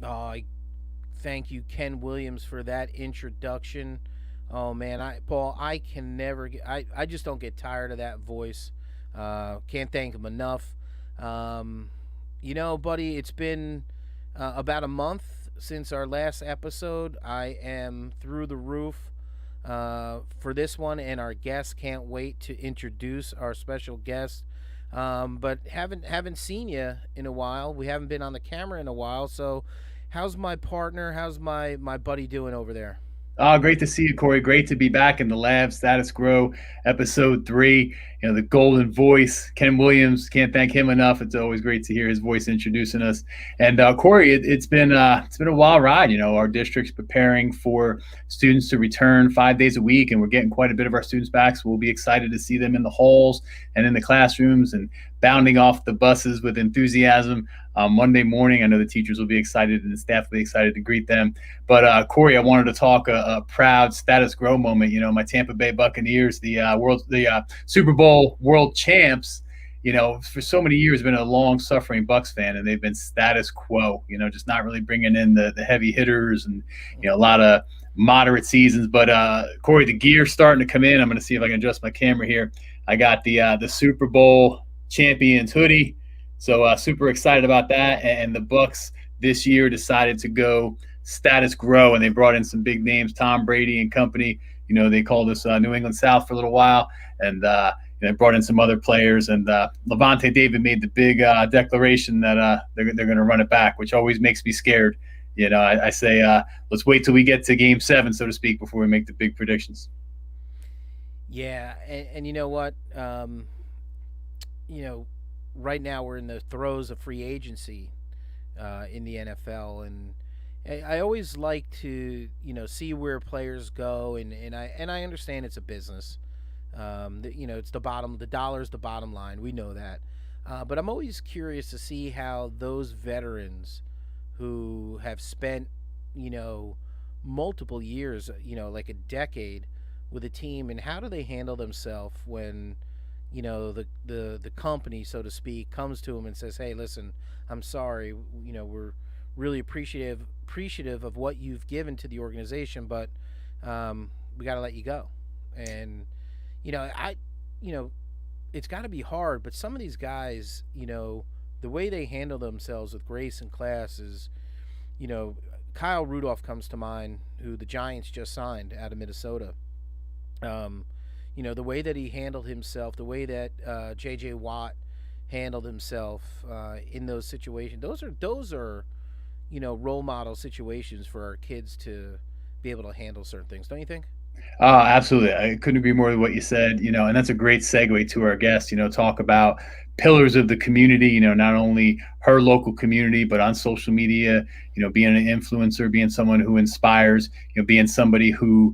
I thank you, Ken Williams, for that introduction. Oh man, Paul, I can never get, I just don't get tired of that voice. Can't thank him enough. Um, buddy, it's been about a month since our last episode. I am through the roof for this one, and our guest can't wait to introduce our special guest. But haven't seen you in a while. We haven't been on the camera in a while. So, how's my partner? How's my buddy doing over there? Great to see you, Corey. Great to be back in the lab. Status Grow, episode 3. The golden voice, Ken Williams. Can't thank him enough. It's always great to hear his voice introducing us. And Corey, it's been a wild ride. Our district's preparing for students to return 5 days a week, and we're getting quite a bit of our students back. So we'll be excited to see them in the halls and in the classrooms and bounding off the buses with enthusiasm. Monday morning, I know the teachers will be excited and the staff will be excited to greet them. But Corey, I wanted to talk a proud status grow moment. My Tampa Bay Buccaneers, the Super Bowl world champs. For so many years, been a long-suffering Bucks fan, and they've been status quo. Just not really bringing in the heavy hitters, and a lot of moderate seasons. But Corey, the gear's starting to come in. I'm going to see if I can adjust my camera here. I got the Super Bowl champions hoodie, so super excited about that. And the Bucks this year decided to go status grow, and they brought in some big names, Tom Brady and company. They called us New England South for a little while, and they brought in some other players. And Levante David made the big declaration that they're going to run it back, which always makes me scared. I say let's wait till we get to Game 7, so to speak, before we make the big predictions. Yeah, and you know what? You know, right now we're in the throes of free agency in the NFL, and I always like to see where players go, and I understand it's a business. It's the dollar's the bottom line. We know that, but I'm always curious to see how those veterans who have spent you know multiple years, like a decade with a team, and how do they handle themselves when the company, so to speak, comes to them and says, "Hey, listen, I'm sorry. We're really appreciative of what you've given to the organization, but we got to let you go." And I, you know, it's got to be hard. But some of these guys, the way they handle themselves with grace and class is, you know, Kyle Rudolph comes to mind, who the Giants just signed out of Minnesota. Um, the way that he handled himself, the way that J.J. Watt handled himself in those situations. Those are role model situations for our kids to be able to handle certain things. Don't you think? Absolutely. I couldn't agree more with what you said, and that's a great segue to our guest, talk about pillars of the community, not only her local community, but on social media, being an influencer, being someone who inspires, being somebody who